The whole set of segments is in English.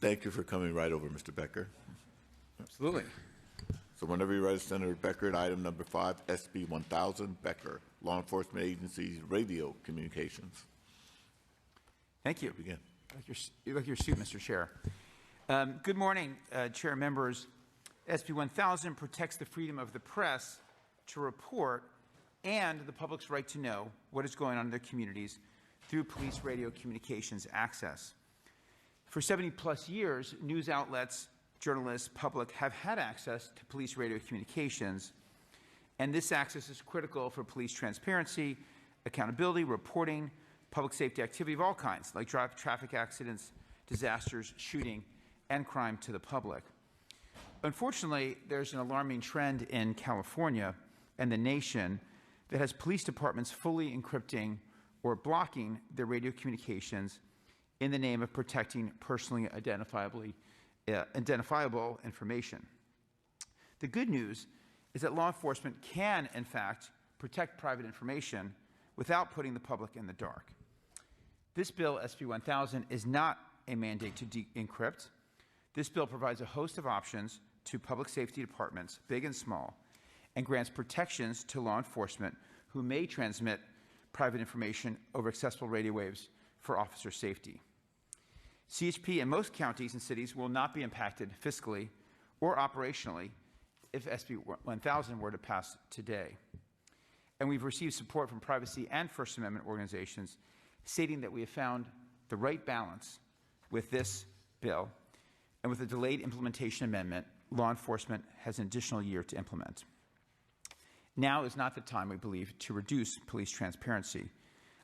Thank you for coming right over, Mr. Becker. Absolutely. So whenever you're ready, Senator Becker, item number 5, SB 1000, Becker, Law Enforcement Agencies Radio Communications. Thank you. Begin. You like your suit, Mr. Chair. Good morning, Chair members. SB 1000 protects the freedom of the press to report and the public's right to know what is going on in their communities through police radio communications access. For 70-plus years, news outlets, journalists, public have had access to police radio communications, and this access is critical for police transparency, accountability, reporting, public safety activity of all kinds, like traffic accidents, disasters, shooting, and crime to the public. Unfortunately, there's an alarming trend in California and the nation that has police departments fully encrypting or blocking their radio communications in the name of protecting personally identifiable information. The good news is that law enforcement can, in fact, protect private information without putting the public in the dark. This bill, SB 1000, is not a mandate to de-encrypt. This bill provides a host of options to public safety departments, big and small, and grants protections to law enforcement who may transmit private information over accessible radio waves for officer safety. CHP in most counties and cities will not be impacted fiscally or operationally if SB 1000 were to pass today. And we've received support from privacy and First Amendment organizations stating that we have found the right balance with this bill, and with a delayed implementation amendment, law enforcement has an additional year to implement. Now is not the time, we believe, to reduce police transparency.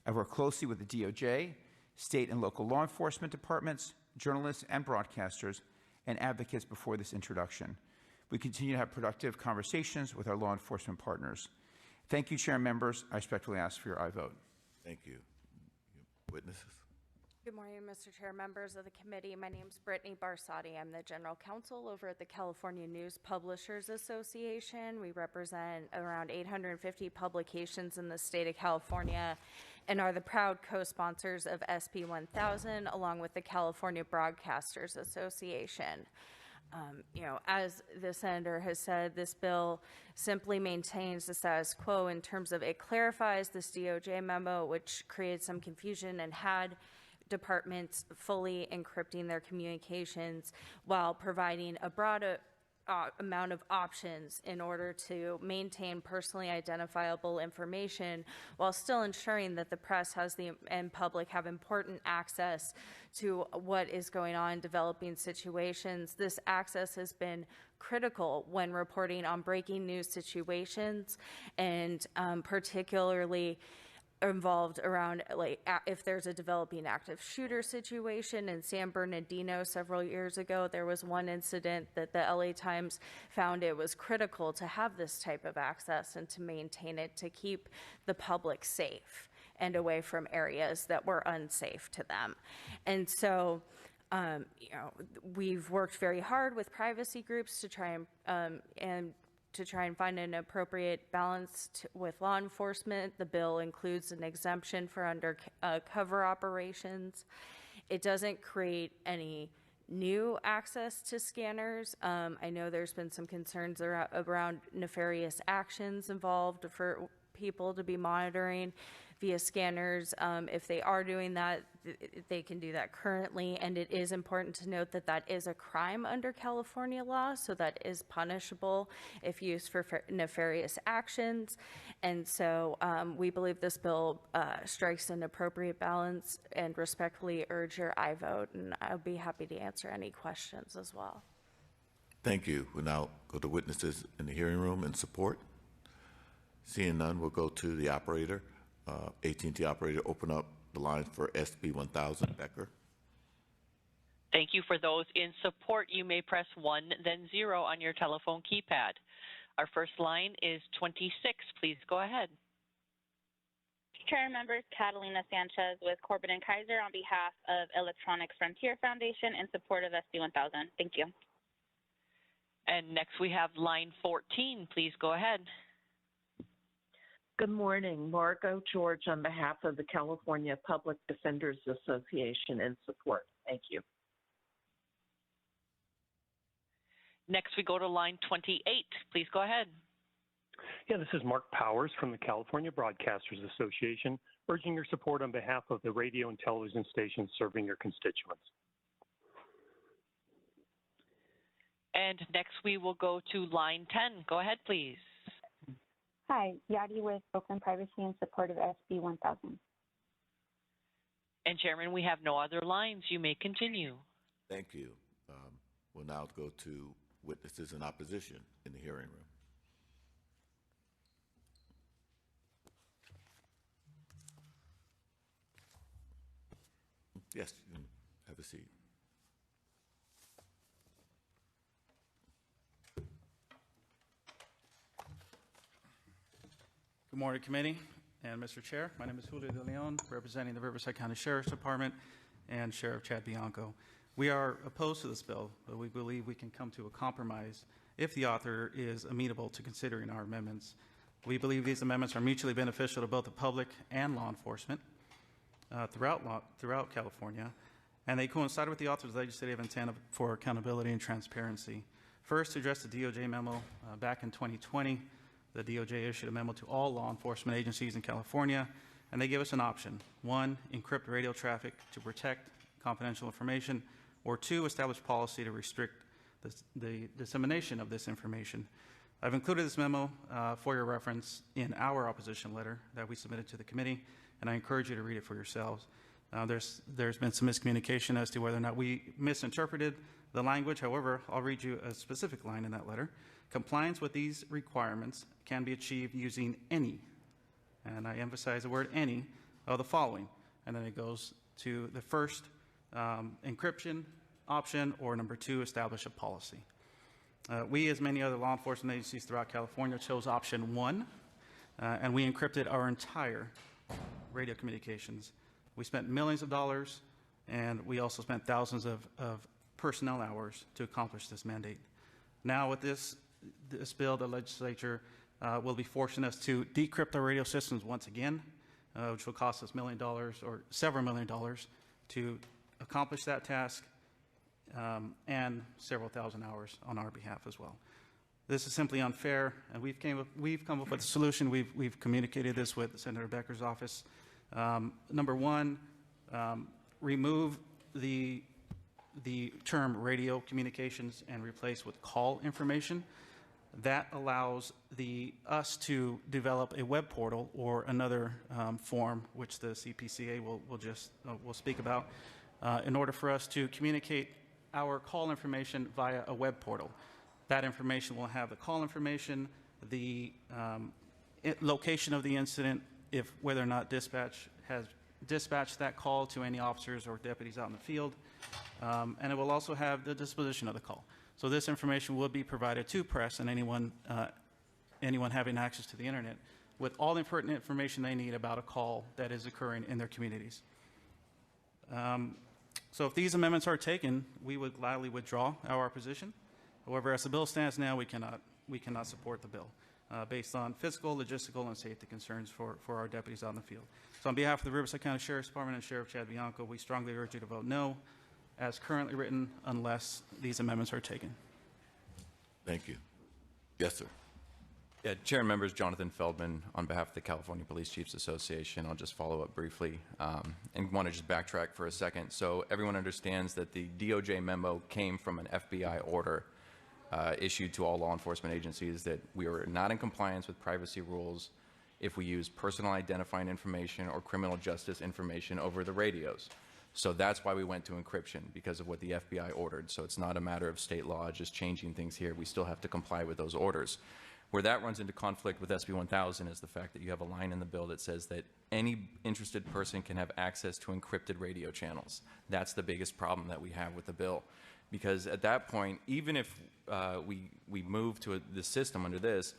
I've worked closely with the DOJ, state and local law enforcement departments, journalists and broadcasters, and advocates before this introduction. We continue to have productive conversations with our law enforcement partners. Thank you, Chair and members. I respectfully ask for your aye vote. Thank you. Witnesses. Good morning, Mr. Chair, members of the committee. My name is Brittany Barsotti. I'm the General Counsel over at the California News Publishers Association. We represent around 850 publications in the state of California and are the proud co-sponsors of SB 1000 along with the California Broadcasters Association. As the Senator has said, this bill simply maintains the status quo in terms of it clarifies this DOJ memo, which created some confusion and had departments fully encrypting their communications while providing a broad amount of options in order to maintain personally identifiable information while still ensuring that the press and public have important access to what is going on in developing situations. This access has been critical when reporting on breaking news situations, and particularly involved around if there's a developing active shooter situation. In San Bernardino several years ago, there was one incident that the LA Times found it was critical to have this type of access and to maintain it to keep the public safe and away from areas that were unsafe to them. And so we've worked very hard with privacy groups to try and find an appropriate balance with law enforcement. The bill includes an exemption for undercover operations. It doesn't create any new access to scanners. I know there's been some concerns around nefarious actions involved for people to be monitoring via scanners. If they are doing that, they can do that currently, and it is important to note that that is a crime under California law, so that is punishable if used for nefarious actions. And so we believe this bill strikes an appropriate balance, and respectfully urge your aye vote, and I'll be happy to answer any questions as well. Thank you. We'll now go to witnesses in the hearing room in support. Seeing none, we'll go to the operator. AT&T operator, open up the line for SB 1000. Becker. Thank you. For those in support, you may press 1, then 0 on your telephone keypad. Our first line is 26. Please go ahead. Chair members, Catalina Sanchez with Corbett and Kaiser on behalf of Electronic Frontier Foundation in support of SB 1000. Thank you. And next we have line 14. Please go ahead. Good morning. Margot George on behalf of the California Public Defenders Association in support. Thank you. Next, we go to line 28. Please go ahead. Yeah, this is Mark Powers from the California Broadcasters Association, urging your support on behalf of the radio and television stations serving your constituents. And next, we will go to line 10. Go ahead, please. Hi, Yadi with Oakland Privacy in support of SB 1000. And Chairman, we have no other lines. You may continue. Thank you. We'll now go to witnesses in opposition in the hearing room. Yes, you can have a seat. Good morning, committee and Mr. Chair. My name is Julio de Leon, representing the Riverside County Sheriff's Department and Sheriff Chad Bianco. We are opposed to this bill, but we believe we can come to a compromise if the author is amenable to considering our amendments. We believe these amendments are mutually beneficial to both the public and law enforcement throughout California, and they coincide with the author's legislative intent for accountability and transparency. First, to address the DOJ memo, back in 2020, the DOJ issued a memo to all law enforcement agencies in California, and they gave us an option. One, encrypt radio traffic to protect confidential information, or two, establish policy to restrict the dissemination of this information. I've included this memo for your reference in our opposition letter that we submitted to the committee, and I encourage you to read it for yourselves. There's been some miscommunication as to whether or not we misinterpreted the language. However, I'll read you a specific line in that letter. Compliance with these requirements can be achieved using any, and I emphasize the word any, of the following. And then it goes to the first, encryption option, or number two, establish a policy. We, as many other law enforcement agencies throughout California, chose option one, and we encrypted our entire radio communications. We spent millions of dollars, and we also spent thousands of personnel hours to accomplish this mandate. Now, with this bill, the legislature will be forcing us to decrypt our radio systems once again, which will cost us $1 million or several $1 million to accomplish that task, and several thousand hours on our behalf as well. This is simply unfair, and we've come up with a solution. We've communicated this with Senator Becker's office. Number one, remove the term radio communications and replace with call information. That allows us to develop a web portal or another form, which the CPCA will speak about, in order for us to communicate our call information via a web portal. That information will have the call information, the location of the incident, whether or not dispatch has dispatched that call to any officers or deputies out in the field, and it will also have the disposition of the call. So this information will be provided to press and anyone having access to the internet with all the pertinent information they need about a call that is occurring in their communities. So if these amendments are taken, we would gladly withdraw our opposition. However, as the bill stands now, we cannot support the bill based on physical, logistical, and safety concerns for our deputies out in the field. So on behalf of the Riverside County Sheriff's Department and Sheriff Chad Bianco, we strongly urge you to vote no, as currently written, unless these amendments are taken. Thank you. Yes, sir. Yeah, Chair and members, Jonathan Feldman on behalf of the California Police Chiefs Association. I'll just follow up briefly and want to just backtrack for a second. So everyone understands that the DOJ memo came from an FBI order issued to all law enforcement agencies that we are not in compliance with privacy rules if we use personal identifying information or criminal justice information over the radios. So that's why we went to encryption, because of what the FBI ordered. So it's not a matter of state law just changing things here. We still have to comply with those orders. Where that runs into conflict with SB 1000 is the fact that you have a line in the bill that says that any interested person can have access to encrypted radio channels. That's the biggest problem that we have with the bill. Because at that point, even if we move to the system under this,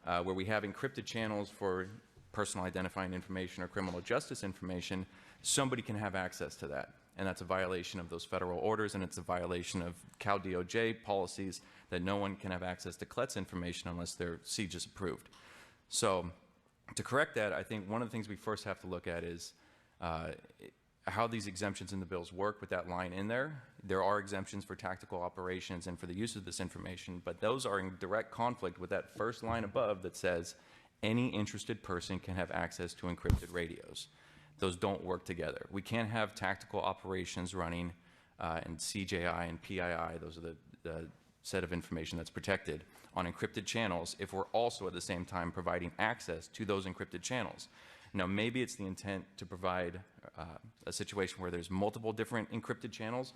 where we have encrypted channels for personal identifying information or criminal justice information, somebody can have access to that. And that's a violation of those federal orders, and it's a violation of Cal DOJ policies that no one can have access to CLETS information unless their siege is approved. So to correct that, I think one of the things we first have to look at is how these exemptions in the bills work with that line in there. There are exemptions for tactical operations and for the use of this information, but those are in direct conflict with that first line above that says any interested person can have access to encrypted radios. Those don't work together. We can't have tactical operations running and CJI and PII, those are the set of information that's protected on encrypted channels if we're also at the same time providing access to those encrypted channels. Now, maybe it's the intent to provide a situation where there's multiple different encrypted channels,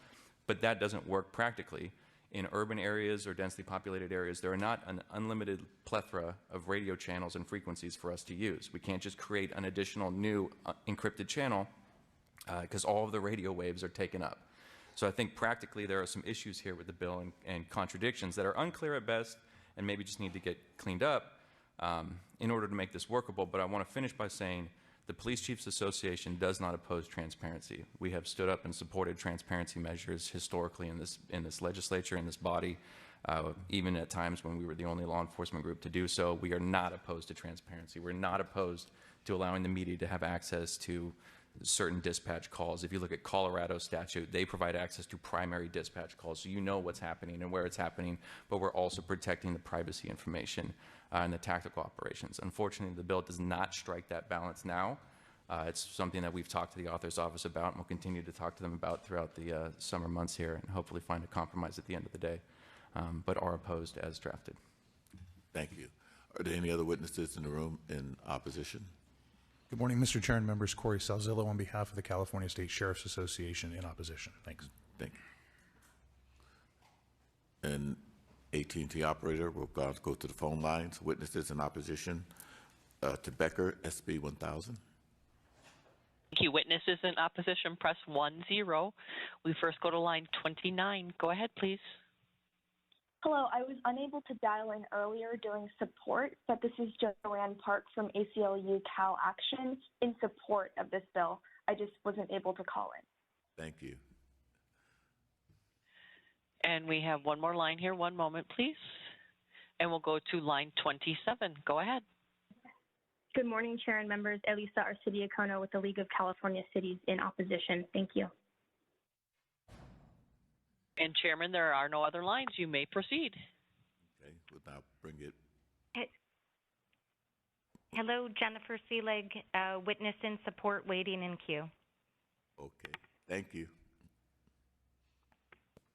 but that doesn't work practically. In urban areas or densely populated areas, there are not an unlimited plethora of radio channels and frequencies for us to use. We can't just create an additional new encrypted channel because all of the radio waves are taken up. So I think practically there are some issues here with the bill and contradictions that are unclear at best and maybe just need to get cleaned up in order to make this workable. But I want to finish by saying the Police Chiefs Association does not oppose transparency. We have stood up and supported transparency measures historically in this legislature, in this body, even at times when we were the only law enforcement group to do so. We are not opposed to transparency. We're not opposed to allowing the media to have access to certain dispatch calls. If you look at Colorado statute, they provide access to primary dispatch calls, so you know what's happening and where it's happening, but we're also protecting the privacy information and the tactical operations. Unfortunately, the bill does not strike that balance now. It's something that we've talked to the author's office about and we'll continue to talk to them about throughout the summer months here and hopefully find a compromise at the end of the day, but are opposed as drafted. Thank you. Are there any other witnesses in the room in opposition? Good morning, Mr. Chair and members. Corey Salzillo on behalf of the California State Sheriff's Association in opposition. Thanks. Thank you. And AT&T operator, we'll go to the phone lines. Witnesses in opposition to Becker, SB 1000. Thank you. Witnesses in opposition, press 10. We first go to line 29. Go ahead, please. Hello, I was unable to dial in earlier during support, but this is Joanne Park from ACLU Cal Action in support of this bill. I just wasn't able to call in. Thank you. And we have one more line here. One moment, please. And we'll go to line 27. Go ahead. Good morning, Chair and members. Elisa Arcidiacono with the League of California Cities in opposition. Thank you. And Chairman, there are no other lines. You may proceed. Okay, we'll now bring it. Hello, Jennifer Seelig, witness in support, waiting in queue. Okay, thank you.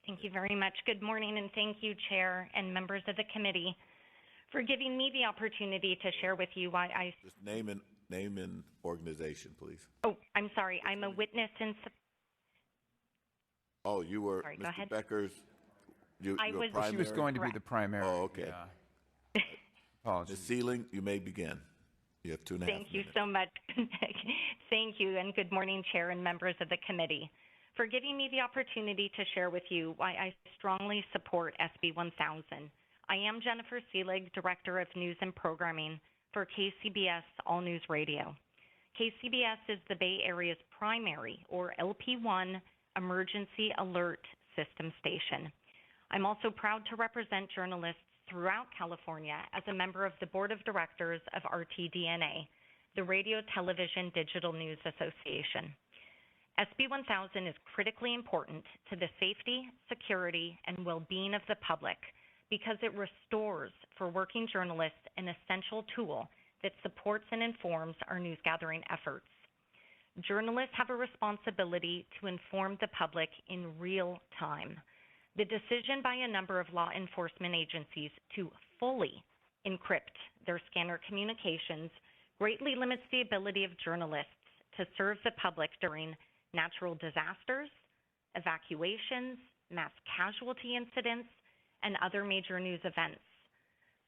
Thank you very much. Good morning, and thank you, Chair and members of the committee, for giving me the opportunity to share with you why I... Just name and organization, please. Oh, I'm sorry. I'm a witness in support. Oh, you were Sorry, Mr. Becker's. You were primary? She was going to be the primary. Oh, okay. Yeah. Apologies. Ms. Seelig, you may begin. You have 2.5 minutes. Thank you so much. Thank you, and good morning, Chair and members of the committee, for giving me the opportunity to share with you why I strongly support SB 1000. I am Jennifer Seelig, Director of News and Programming for KCBS All News Radio. KCBS is the Bay Area's primary, or LP1, emergency alert system station. I'm also proud to represent journalists throughout California as a member of the Board of Directors of RTDNA, the Radio Television Digital News Association. SB 1000 is critically important to the safety, security, and well-being of the public because it restores for working journalists an essential tool that supports and informs our news gathering efforts. Journalists have a responsibility to inform the public in real time. The decision by a number of law enforcement agencies to fully encrypt their scanner communications greatly limits the ability of journalists to serve the public during natural disasters, evacuations, mass casualty incidents, and other major news events.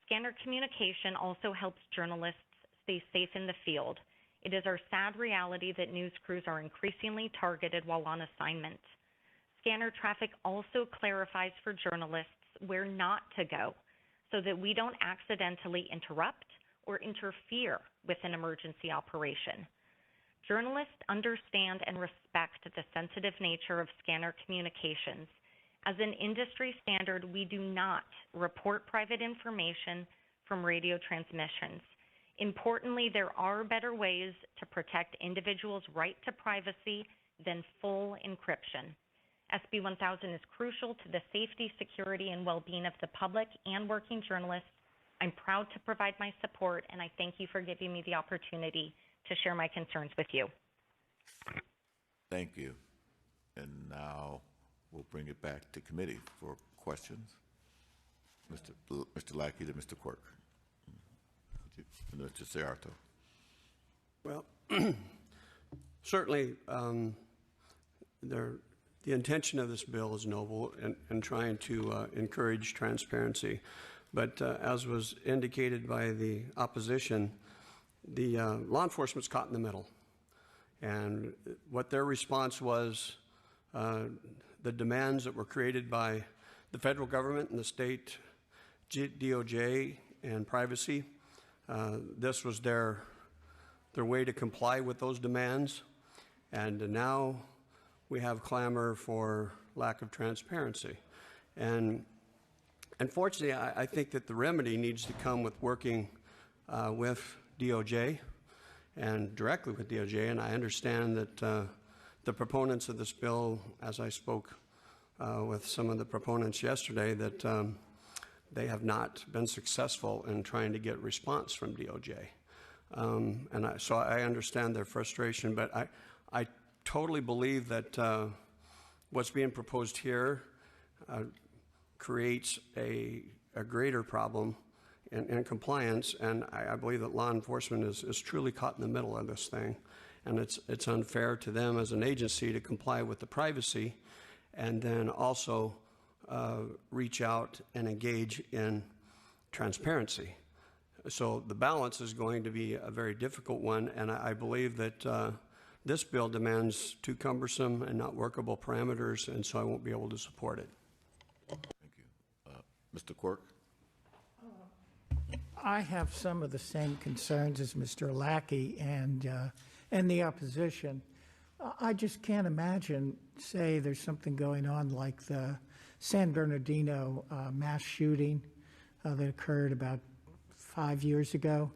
Scanner communication also helps journalists stay safe in the field. It is our sad reality that news crews are increasingly targeted while on assignment. Scanner traffic also clarifies for journalists where not to go so that we don't accidentally interrupt or interfere with an emergency operation. Journalists understand and respect the sensitive nature of scanner communications. As an industry standard, we do not report private information from radio transmissions. Importantly, there are better ways to protect individuals' right to privacy than full encryption. SB 1000 is crucial to the safety, security, and well-being of the public and working journalists. I'm proud to provide my support, and I thank you for giving me the opportunity to share my concerns with you. Thank you. And now we'll bring it back to committee for questions. Mr. Lackey to Mr. Quirk. And Mr. Ciarto. Well, certainly the intention of this bill is noble and trying to encourage transparency. But as was indicated by the opposition, the law enforcement's caught in the middle. And what their response was, the demands that were created by the federal government and the state DOJ and privacy, this was their way to comply with those demands. And now we have clamor for lack of transparency. And unfortunately, I think that the remedy needs to come with working with DOJ and directly with DOJ. And I understand that the proponents of this bill, as I spoke with some of the proponents yesterday, that they have not been successful in trying to get response from DOJ. So I understand their frustration, but I totally believe that what's being proposed here creates a greater problem in compliance, and I believe that law enforcement is truly caught in the middle of this thing, and it's unfair to them as an agency to comply with the privacy and then also reach out and engage in transparency. So the balance is going to be a very difficult one, and I believe that this bill demands too cumbersome and not workable parameters, and so I won't be able to support it. Thank you. Mr. Quirk? I have some of the same concerns as Mr. Lackey and the opposition. I just can't imagine, say, there's something going on like the San Bernardino mass shooting that occurred about 5 years ago,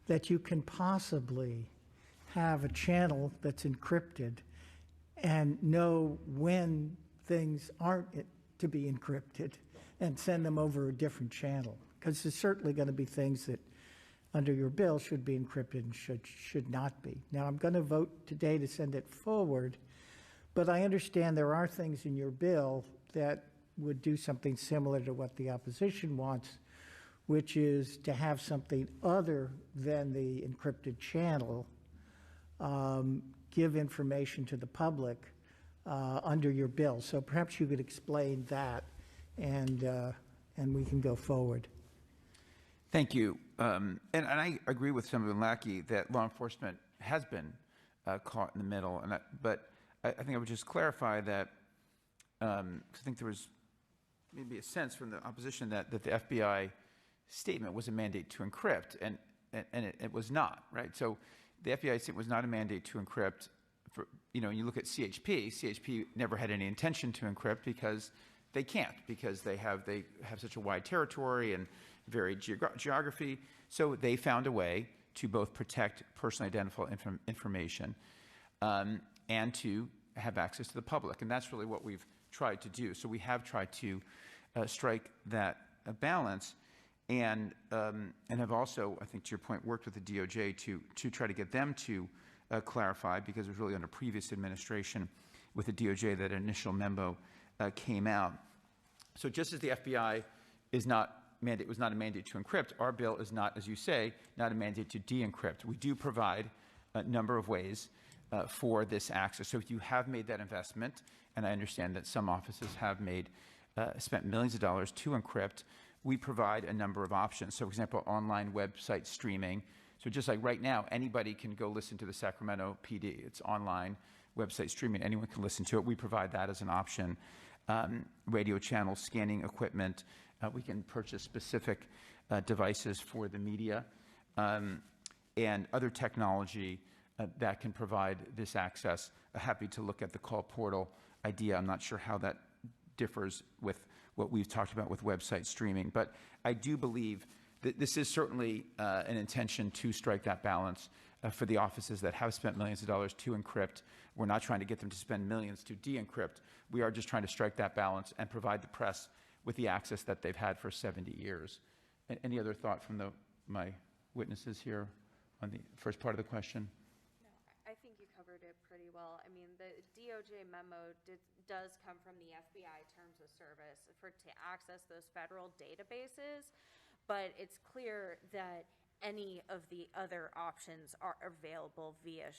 that you can possibly have a channel that's encrypted and know when things aren't to be encrypted and send them over a different channel. Because there's certainly going to be things that under your bill should be encrypted and should not be. Now, I'm going to vote today to send it forward, but I understand there are things in your bill that would do something similar to what the opposition wants, which is to have something other than the encrypted channel give information to the public under your bill. So perhaps you could explain that, and we can go forward. Thank you. And I agree with Senator Lackey that law enforcement has been caught in the middle. But I think I would just clarify that I think there was maybe a sense from the opposition that the FBI statement was a mandate to encrypt, and it was not, right? So the FBI statement was not a mandate to encrypt. You look at CHP. CHP never had any intention to encrypt because they can't, because they have such a wide territory and varied geography. So they found a way to both protect personally identifiable information and to have access to the public, and that's really what we've tried to do. So we have tried to strike that balance, and have also, I think to your point, worked with the DOJ to try to get them to clarify, because it was really under previous administration with the DOJ that initial memo came out. So just as the FBI was not a mandate to encrypt, our bill is not, as you say, not a mandate to de-encrypt. We do provide a number of ways for this access. So if you have made that investment, and I understand that some offices have spent millions of dollars to encrypt, we provide a number of options. So for example, online website streaming. So just like right now, anybody can go listen to the Sacramento PD. It's online website streaming. Anyone can listen to it. We provide that as an option. Radio channel scanning equipment. We can purchase specific devices for the media and other technology that can provide this access. Happy to look at the call portal idea. I'm not sure how that differs with what we've talked about with website streaming, but I do believe that this is certainly an intention to strike that balance for the offices that have spent millions of dollars to encrypt. We're not trying to get them to spend millions to de-encrypt. We are just trying to strike that balance and provide the press with the access that they've had for 70 years. Any other thought from my witnesses here on the first part of the question? No, I think you covered it pretty well. I mean, the DOJ memo does come from the FBI terms of service to access those federal databases, but it's clear that any of the other options are available via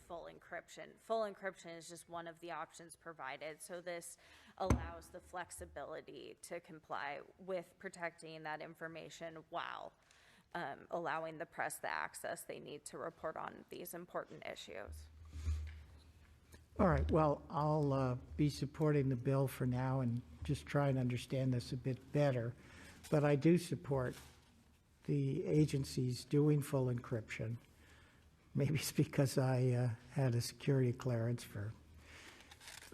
full encryption. Full encryption is just one of the options provided, so this allows the flexibility to comply with protecting that information while allowing the press the access they need to report on these important issues. All right, well, I'll be supporting the bill for now and just try and understand this a bit better, but I do support the agencies doing full encryption. Maybe it's because I had a security clearance for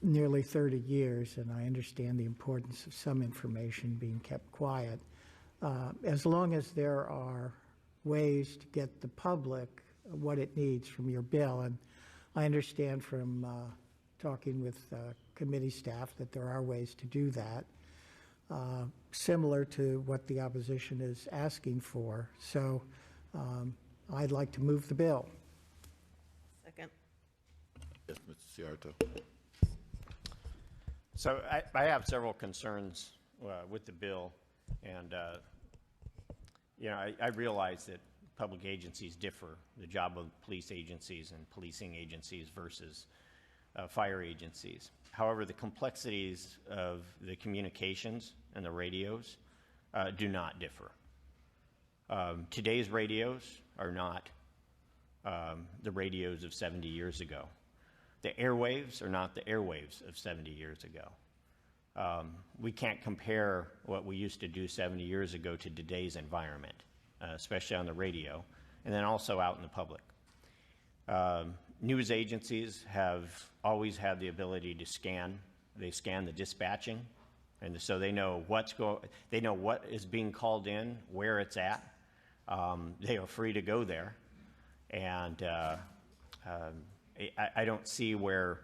nearly 30 years, and I understand the importance of some information being kept quiet. As long as there are ways to get the public what it needs from your bill, and I understand from talking with committee staff that there are ways to do that, similar to what the opposition is asking for. So I'd like to move the bill. Second. Yes, Mr. Ciarto. So I have several concerns with the bill, and you know, I realize that public agencies differ, the job of police agencies and policing agencies versus fire agencies. However, the complexities of the communications and the radios do not differ. Today's radios are not the radios of 70 years ago. The airwaves are not the airwaves of 70 years ago. We can't compare what we used to do 70 years ago to today's environment, especially on the radio, and then also out in the public. News agencies have always had the ability to scan. They scan the dispatching, and so they know they know what is being called in, where it's at. They are free to go there, and I don't see where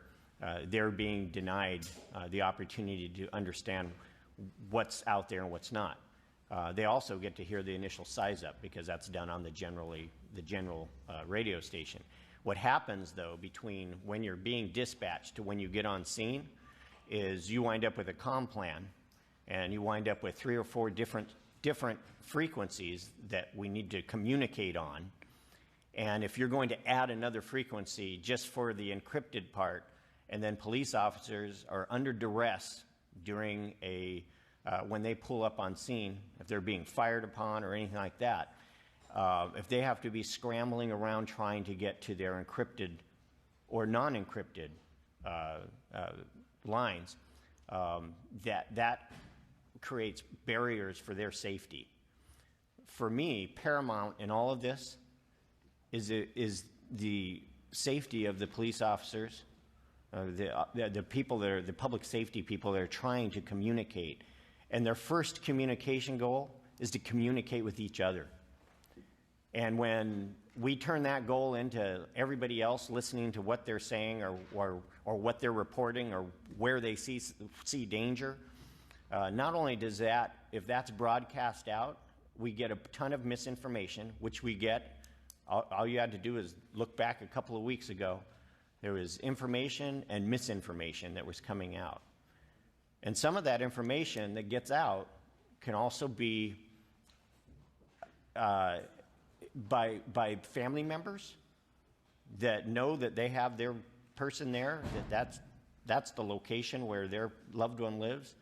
they're being denied the opportunity to understand what's out there and what's not. They also get to hear the initial size up because that's done on the general radio station. What happens, though, between when you're being dispatched to when you get on scene is you wind up with a comm plan, and you wind up with 3 or 4 different frequencies that we need to communicate on. And if you're going to add another frequency just for the encrypted part, and then police officers are under duress during when they pull up on scene, if they're being fired upon or anything like that, if they have to be scrambling around trying to get to their encrypted or non-encrypted lines, that creates barriers for their safety. For me, paramount in all of this is the safety of the police officers, the people that are the public safety people that are trying to communicate, and their first communication goal is to communicate with each other. And when we turn that goal into everybody else listening to what they're saying or what they're reporting or where they see danger, not only does that, if that's broadcast out, we get a ton of misinformation, which we get. All you had to do is look back a couple of weeks ago. There was information and misinformation that was coming out. And some of that information that gets out can also be by family members that know that they have their person there, that's the location where their loved one lives.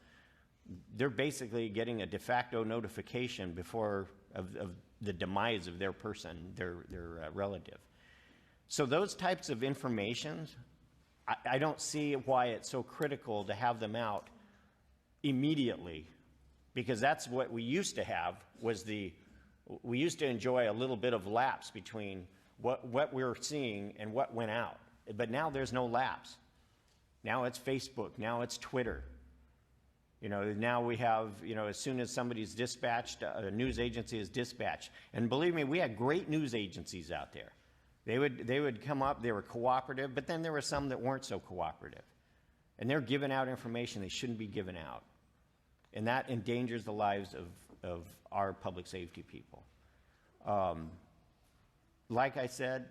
They're basically getting a de facto notification of the demise of their person, their relative. So those types of information, I don't see why it's so critical to have them out immediately, because that's what we used to have. We used to enjoy a little bit of lapse between what we were seeing and what went out. But now there's no lapse. Now it's Facebook. Now it's Twitter. You know, now we have, you know, as soon as somebody's dispatched, a news agency is dispatched. And believe me, we have great news agencies out there. They would come up, they were cooperative, but then there were some that weren't so cooperative. And they're giving out information they shouldn't be giving out. And that endangers the lives of our public safety people. Like I said,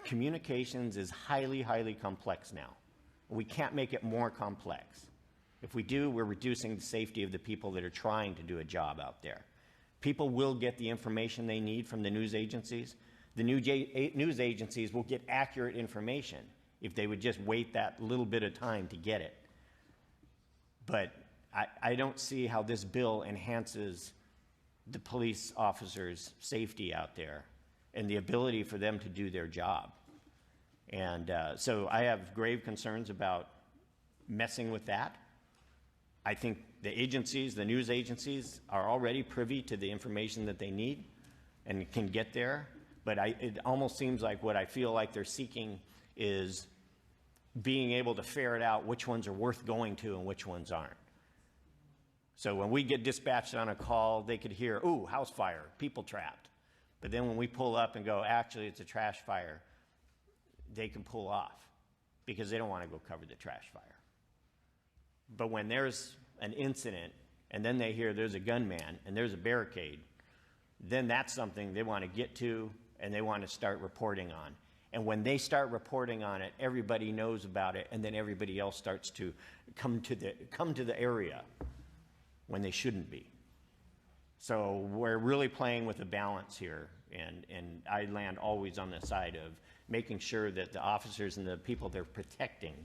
communications is highly, highly complex now. We can't make it more complex. If we do, we're reducing the safety of the people that are trying to do a job out there. People will get the information they need from the news agencies. The news agencies will get accurate information if they would just wait that little bit of time to get it. But I don't see how this bill enhances the police officers' safety out there and the ability for them to do their job. And so I have grave concerns about messing with that. I think the agencies, the news agencies, are already privy to the information that they need and can get there. But it almost seems like what I feel like they're seeking is being able to ferret out which ones are worth going to and which ones aren't. So when we get dispatched on a call, they could hear, ooh, house fire, people trapped. But then when we pull up and go, actually, it's a trash fire, they can pull off because they don't want to go cover the trash fire. But when there's an incident and then they hear there's a gunman and there's a barricade, then that's something they want to get to and they want to start reporting on. And when they start reporting on it, everybody knows about it, and then everybody else starts to come to the area when they shouldn't be. So we're really playing with a balance here, and I land always on the side of making sure that the officers and the people they're protecting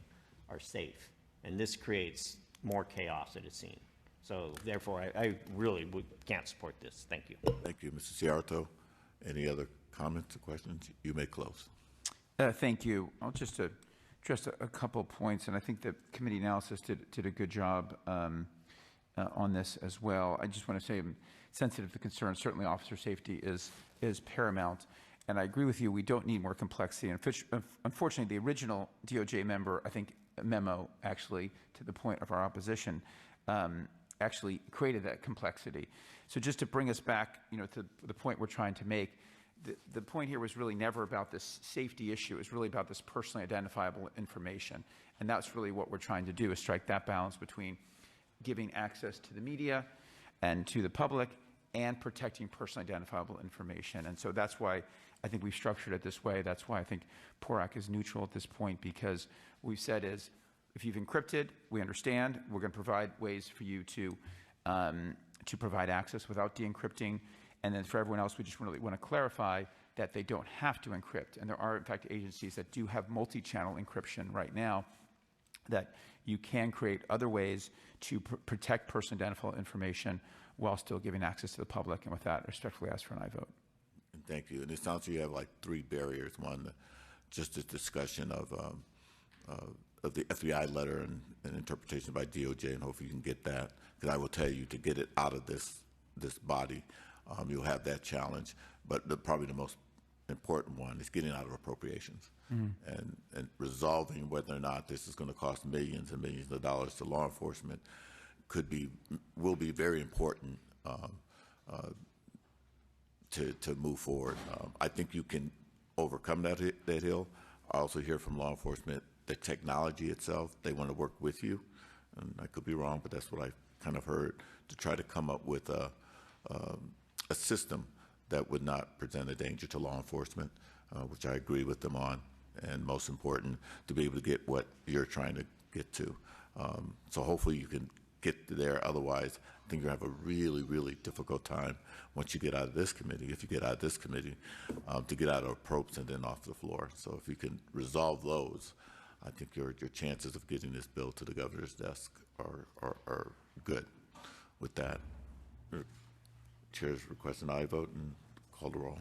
are safe. And this creates more chaos at a scene. So therefore, I really can't support this. Thank you. Thank you, Mr. Ciarto. Any other comments or questions? You may close. Thank you. I'll just address a couple points, and I think the committee analysis did a good job on this as well. I just want to say I'm sensitive to concerns. Certainly officer safety is paramount, and I agree with you, we don't need more complexity. And unfortunately, the original DOJ memo, actually, to the point of our opposition, actually created that complexity. So just to bring us back, to the point we're trying to make, the point here was really never about this safety issue. It was really about this personally identifiable information. And that's really what we're trying to do, is strike that balance between giving access to the media and to the public and protecting personally identifiable information. And so that's why I think we've structured it this way. That's why I think PORAC is neutral at this point, because what we've said is, if you've encrypted, we understand. We're going to provide ways for you to provide access without de-encrypting. And then for everyone else, we just really want to clarify that they don't have to encrypt. And there are, in fact, agencies that do have multi-channel encryption right now, that you can create other ways to protect personally identifiable information while still giving access to the public. And with that, I respectfully ask for an aye vote. And thank you. And it sounds like you have like three barriers. One, just this discussion of the FBI letter and interpretation by DOJ, and hopefully you can get that. Because I will tell you, to get it out of this body, you'll have that challenge. But probably the most important one is getting out of appropriations and resolving whether or not this is going to cost millions and millions of dollars to law enforcement will be very important to move forward. I think you can overcome that hill. I also hear from law enforcement the technology itself, they want to work with you, and I could be wrong, but that's what I kind of heard, to try to come up with a system that would not present a danger to law enforcement, which I agree with them on, and most important, to be able to get what you're trying to get to. So hopefully you can get there. Otherwise, I think you're going to have a really, really difficult time once you get out of this committee, if you get out of this committee, to get out of approps and then off the floor. So if you can resolve those, I think your chances of getting this bill to the governor's desk are good. With that, Chair's request an aye vote and call the roll.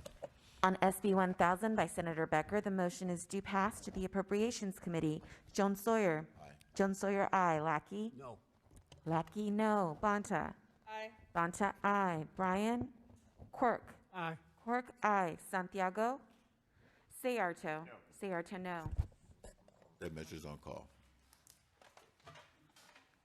On SB 1000 by Senator Becker, the motion is due pass to the Appropriations Committee. Jones Sawyer. Aye. Jones Sawyer, aye. Lackey? No. Lackey, no. Bonta? Aye. Bonta, aye. Bryan? Quirk? Aye. Quirk, aye. Santiago? Ciarto? No. Ciarto, no. That measure's on call.